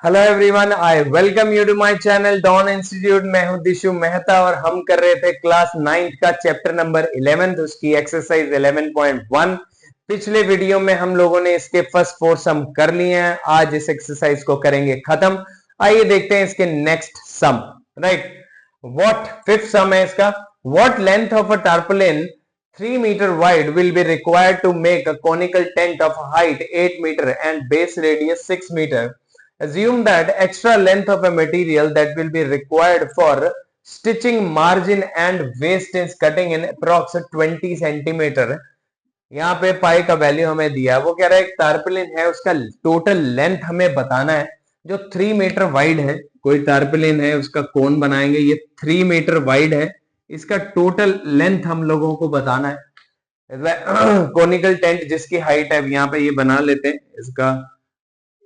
Hello everyone, I welcome you to my channel Don institute. मैं हूं दिशु मेहता और हम कर रहे थे क्लास 9th का चैप्टर नंबर 11, उसकी एक्सरसाइज 11.1। पिछले वीडियो में हम लोगों ने इसके फर्स्ट 4 सम कर लिए हैं। आज इस एक्सरसाइज को करेंगे खत्म। आइए देखते हैं इसके next sum. Right, what fifth सम है इसका। What length of a टार्पोलिन 3 meter wide will be required to make a conical tent of height 8 meter and base radius 6 meter. Assume that extra length of a material that will be required for stitching margin and waste is cutting in approx 20 centimeter. यहाँ पे पाई का value हमें दिया है। वो कह रहा है एक टार्पोलिन है, उसका टोटल लेंथ हमें बताना है जो 3 मीटर वाइड है। कोई टार्पोलिन है, उसका कोन बनाएंगे, ये 3 मीटर वाइड है। इसका टोटल लेंथ हम लोगों को बताना है। कोनिकल टेंट जिसकी हाइट है, यहाँ पे ये बना लेते हैं इसका।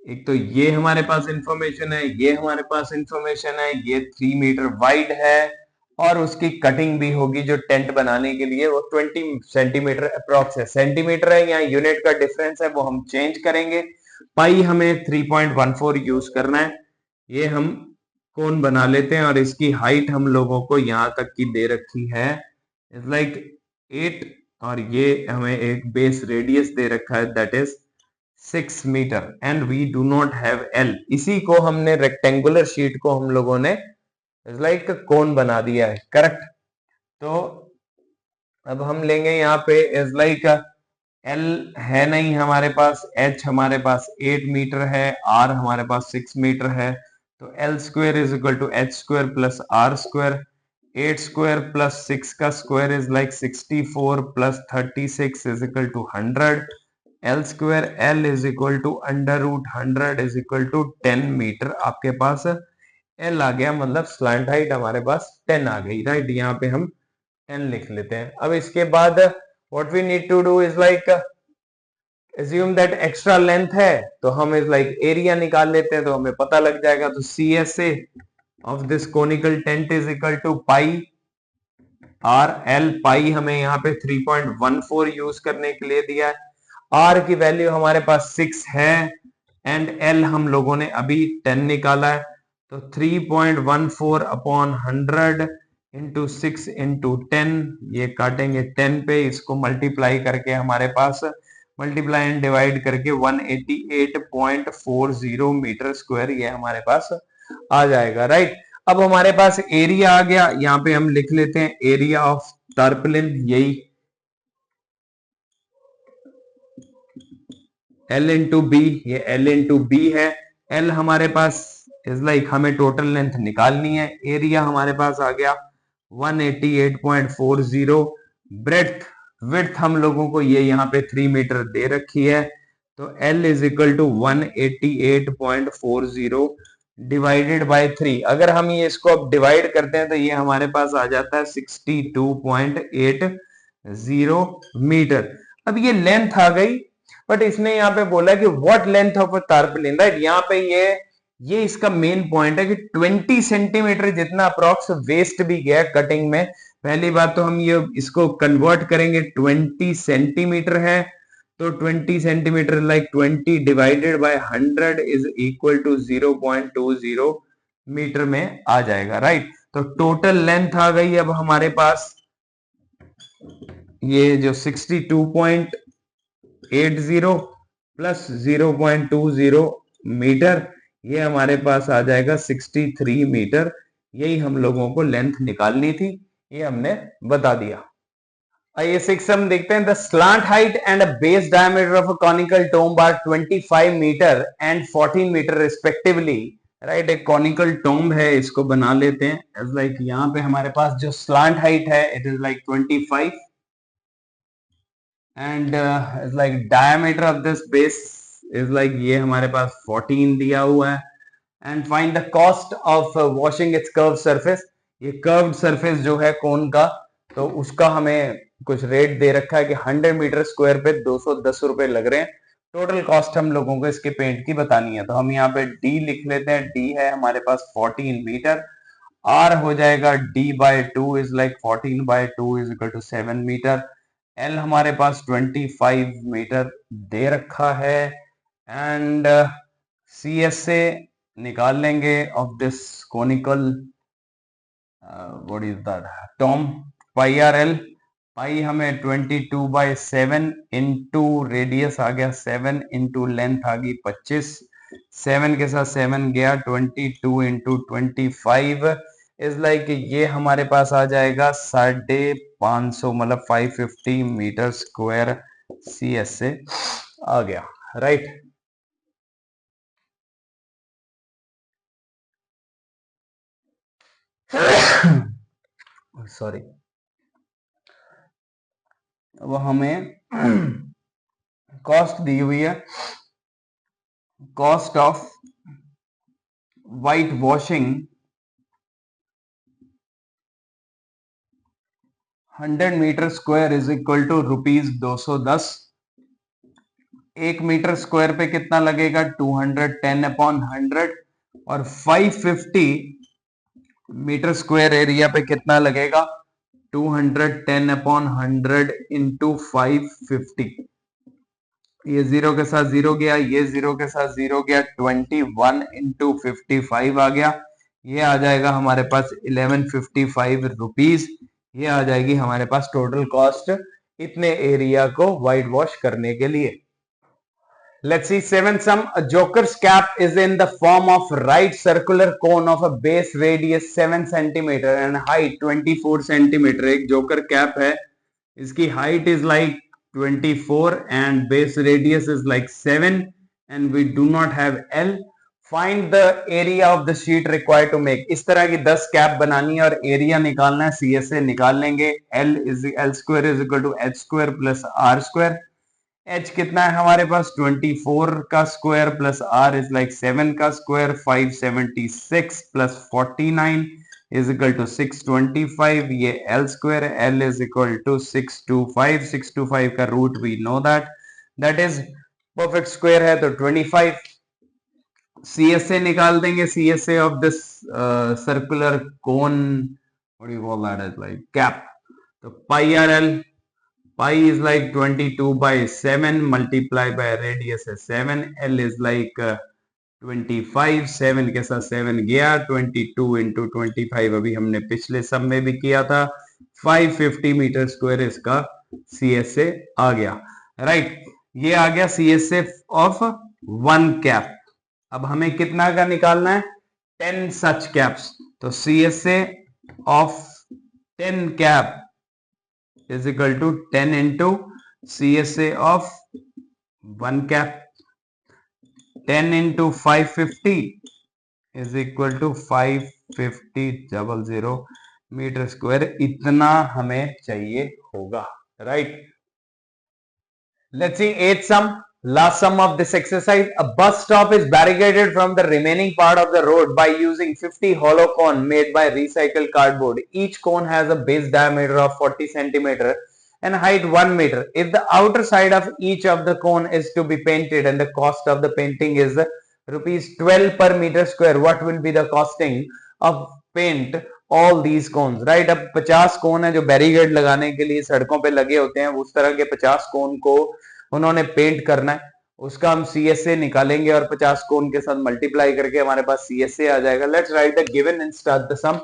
एक तो ये हमारे पास इंफॉर्मेशन है, ये हमारे पास इंफॉर्मेशन है, ये 3 मीटर वाइड है और उसकी कटिंग भी होगी जो टेंट बनाने के लिए वो 20 सेंटीमीटर अप्रोक्स है। सेंटीमीटर है, यहाँ यूनिट का डिफरेंस है वो हम चेंज करेंगे। पाई हमें 3.14 यूज करना है। ये हम कोन बना लेते हैं और इसकी हाइट हम लोगों को यहां तक की दे रखी है इज लाइक 8 और ये हमें एक बेस रेडियस दे रखा है that is 6 metre and we do not have L. इसी को हमने रेक्टेंगुलर शीट को हम लोगों ने इज लाइक कोन बना दिया है। करेक्ट। तो अब हम लेंगे यहाँ पे इज लाइक एल है नहीं हमारे पास, एच हमारे पास 8 मीटर है, आर हमारे पास 6 मीटर है। तो L square is equal to H square plus R square. 8 square plus 6 का square is like 64 plus 36 is equal to 100। L square L is equal to under root 100 is equal to 10 metre. आपके पास L आ गया, मतलब slant height हमारे पास 10 आ गई। Right, यहाँ पे हम 10 लिख लेते हैं। अब इसके बाद what we need to do is like assume that extra length है तो हम इस लाइक एरिया निकाल लेते हैं तो हमें पता लग जाएगा। तो CSA of this conical tent is equal to pi R L. Pi हमें यहाँ पे 3.14 यूज करने के लिए दिया है। आर की वैल्यू हमारे पास 6 है एंड एल हम लोगों ने अभी 10 निकाला है। तो 3.14 अपॉन 100 इंटू 6 इंटू 10, ये काटेंगे 10 पे, इसको मल्टीप्लाई करके हमारे पास मल्टीप्लाई एंड डिवाइड करके 188.40 मीटर स्क्वायर ये हमारे पास आ जाएगा। राइट, अब हमारे पास एरिया आ गया। यहाँ पे हम लिख लेते हैं एरिया ऑफ टार्पोलिन, यही L इंटू बी, ये L इंटू बी है। L हमारे पास इज लाइक हमें टोटल लेंथ निकालनी है। एरिया हमारे पास आ गया 188.40। ब्रेड्थ विड्थ हम लोगों को ये यहाँ पे 3 मीटर दे रखी है। तो L is equal to 188.40 divided by 3। अगर हम ये इसको अब डिवाइड करते हैं तो ये हमारे पास आ जाता है 62.80 मीटर। अब ये लेंथ आ गई, बट इसने यहाँ पे बोला कि what length of a टार्पोलिन। Right, यहाँ पे ये इसका मेन पॉइंट है कि 20 सेंटीमीटर जितना अप्रोक्स वेस्ट भी गया कटिंग में। पहली बात तो हम ये इसको कन्वर्ट करेंगे, 20 सेंटीमीटर है तो 20 centimetre like 20 divided by 100 is equal to 0.20 metre में आ जाएगा। राइट, तो टोटल लेंथ आ गई अब हमारे पास ये जो 62.80 प्लस 0.20 मीटर, ये हमारे पास आ जाएगा 63 मीटर। यही हम लोगों को लेंथ निकालनी थी, ये हमने बता दिया। आइए 6 हम देखते हैं। The slant height and base diameter of a conical tomb are 25 metre and 14 metre respectively. Right, एक कॉनिकल टोम्ब है, इसको बना लेते हैं। एज लाइक यहाँ पे हमारे पास जो स्लांट हाइट है it is like 25 and is like diameter of this base is like ये हमारे पास 14 दिया हुआ है। And find the cost of washing it's curve surface. ये कर्व्ड सरफेस जो है कोन का, तो उसका हमें कुछ रेट दे रखा है कि 100 मीटर स्क्वायर पे 210 रुपए लग रहे हैं। टोटल कॉस्ट हम लोगों को इसके पेंट की बतानी है, तो हम यहाँ पे डी लिख लेते हैं। डी है हमारे पास 14 मीटर। आर हो जाएगा D by 2 is like 14 by 2 is equal to 7 metre. L हमारे पास 25 मीटर दे रखा है एंड CSA निकाल लेंगे of this conical what is that term pi R L. Pi हमें 22/7 इंटू रेडियस आ गया 7 इंटू लेंथ आ गई 25। 7 के साथ 7 गया 22 इंटू 25 इज लाइक ये हमारे पास आ जाएगा 550 मतलब 550 मीटर स्क्वायर सी एस से आ गया, राइट। सॉरी। अब हमें कॉस्ट दी हुई है, cost of white washing 100 metre square is equal to ₹210। 1 metre square पे कितना लगेगा 210/100 और 550 मीटर स्क्वायर एरिया पे कितना लगेगा 210/100 इंटू 550। ये जीरो के साथ जीरो गया, ये जीरो के साथ जीरो गया, 21 इंटू 55 आ गया। ये आ जाएगा हमारे पास 1155 रुपीज। ये आ जाएगी हमारे पास टोटल कॉस्ट इतने एरिया को व्हाइट वॉश करने के लिए। Let's see seventh sum. A joker's cap is in the form of right circular cone of a base radius 7 centimeter and height 24 centimeter. एक joker cap है, इसकी height is like 24 and base radius is like 7 and we do not have L. Find the area of the sheet required to make. इस तरह की 10 cap बनानी है और area निकालना है, CSA निकाल लेंगे। L square is equal to H square plus R square. H कितना है हमारे पास 24 का square plus R is like 7 का square 576 plus 49 is equal to 625। ये L स्क्वायर है, L इज इक्वल टू 625। 625 का root we know that is perfect square है तो 25। CSA निकाल देंगे, CSA of this circular cone what do you call that is like cap. तो pi R L, pi is like 22/7 multiplied by radius is 7, L is like 25, 7 के साथ 7 गया 22 into 25 अभी हमने पिछले सब में भी किया था। 550 मीटर स्क्वायर इसका CSA आ गया, राइट। ये आ गया CSA ऑफ 1 कैप। अब हमें कितना का निकालना है 10 सच कैप्स। तो CSA of 10 cap is equal to 10 into CSA of 1 cap. 10 into 550 is equal to 550 metre square, इतना हमें चाहिए होगा, right. Let's see eighth sum. Last sum of this exercise. A bus stop is barricaded from the remaining part of the road by using 50 hollow cone made by recycled cardboard. Each cone has a base diameter of 40 centimeter and height 1 meter. If the outer side of each of the cone is to be painted and the cost of the painting is ₹12 per meter square, what will be the costing of paint all these cones? Right, अब 50 कोन है जो barricade लगाने के लिए सड़कों पे लगे होते हैं, उस तरह के 50 कोन को उन्होंने पेंट करना है, उसका हम CSA निकालेंगे और 50 कोन के साथ मल्टीप्लाई करके हमारे पास CSA आ जाएगा। Let's write the given and start the sum.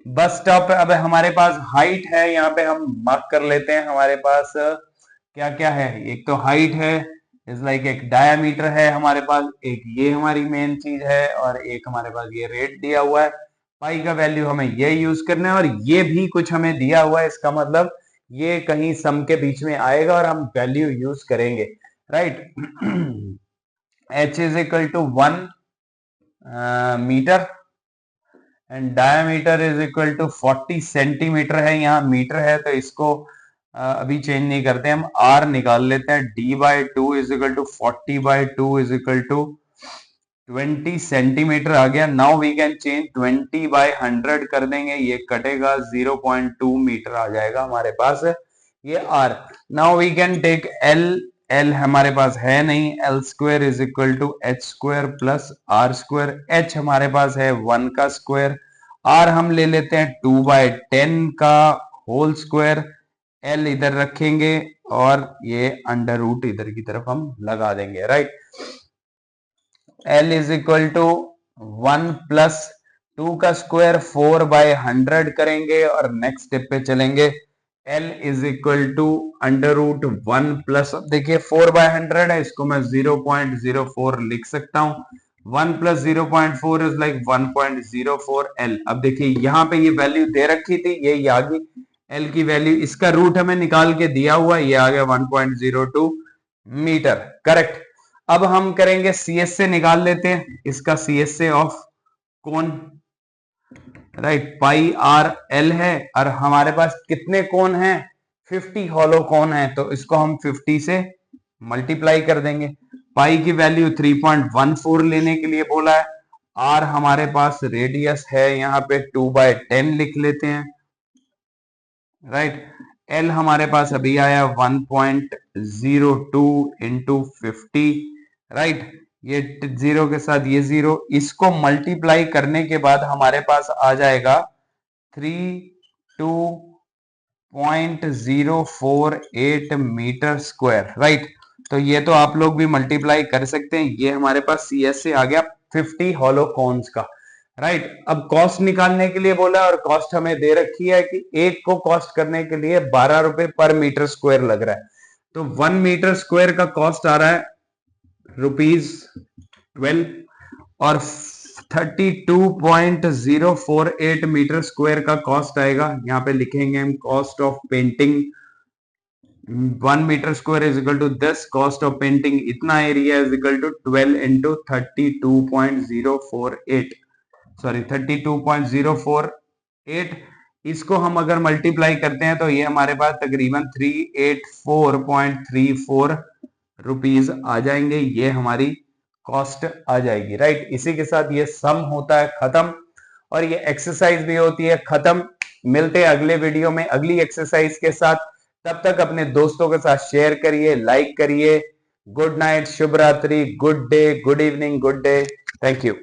बस स्टॉप अब हमारे पास हाइट है, यहाँ पे हम मार्क कर लेते हैं। हमारे पास क्या क्या है, एक तो हाइट है, इज लाइक एक डायामीटर है हमारे पास, एक ये हमारी मेन चीज है और एक हमारे पास ये रेट दिया हुआ है। पाई का वैल्यू हमें ये यूज करना है और ये भी कुछ हमें दिया हुआ है, इसका मतलब ये कहीं सम के बीच में आएगा और हम वैल्यू यूज करेंगे, right. H is equal to 1 metre and diameter is equal to 40 centimetre है, यहाँ मीटर है तो इसको अभी चेंज नहीं करते, हम R निकाल लेते हैं। D/2 is equal to 40/2 is equal to 20 centimetre आ गया। नाउ वी कैन चेंज 20/100 कर देंगे, ये कटेगा 0.2 मीटर आ जाएगा हमारे पास ये R। Now we can take L हमारे पास है नहीं, L square is equal to H square plus R square. H हमारे पास है 1 का स्क्वायर, R हम ले लेते हैं 2/10 का होल स्क्वायर, L इधर रखेंगे और ये अंडर रूट इधर की तरफ हम लगा देंगे, right. L is equal to 1 plus 2 का स्क्वायर 4/100 करेंगे और नेक्स्ट स्टेप पे चलेंगे। L is equal to under root 1 plus, देखिए 4/100 है, इसको मैं 0.04 लिख सकता हूं। 1 प्लस 0.4 इज लाइक 1.04 L। अब देखिए यहाँ पे ये वैल्यू दे रखी थी, ये आ गई L की वैल्यू, इसका रूट हमें निकाल के दिया हुआ, ये आ गया 1.02 मीटर, करेक्ट। अब हम करेंगे CS से निकाल लेते हैं, इसका CS of cone, right, pi R L है, और हमारे पास कितने कोन हैं, 50 हॉलो कोन है, तो इसको हम 50 से मल्टीप्लाई कर देंगे। पाई की वैल्यू 3.14 लेने के लिए बोला है। आर हमारे पास रेडियस है, यहाँ पे 2/10 लिख लेते हैं, राइट। एल हमारे पास अभी आया 1.02 इंटू 50, राइट। ये जीरो के साथ ये जीरो, इसको मल्टीप्लाई करने के बाद हमारे पास आ जाएगा 32.048 मीटर स्क्वायर, राइट। तो ये तो आप लोग भी मल्टीप्लाई कर सकते हैं। ये हमारे पास CS से आ गया 50 हॉलो कॉन्स का, राइट। अब कॉस्ट निकालने के लिए बोला, और कॉस्ट हमें दे रखी है कि एक को कॉस्ट करने के लिए 12 रुपए पर मीटर स्क्वायर लग रहा है। तो 1 मीटर स्क्वायर का कॉस्ट आ रहा है ₹12, और 32.048 मीटर स्क्वायर का कॉस्ट आएगा, यहाँ पे लिखेंगे हम cost of painting. 1 metre square is equal to 10, cost of painting इतना area is equal to 12 into 32.048, sorry 32.048। इसको हम अगर मल्टीप्लाई करते हैं तो ये हमारे पास तकरीबन 384.34 रुपीज आ जाएंगे, ये हमारी कॉस्ट आ जाएगी, राइट। इसी के साथ ये सम होता है खत्म, और ये एक्सरसाइज भी होती है खत्म। मिलते हैं अगले वीडियो में अगली एक्सरसाइज के साथ, तब तक अपने दोस्तों के साथ शेयर करिए, लाइक करिए। गुड नाइट, शुभ रात्रि, good day, good evening, good day, thank you.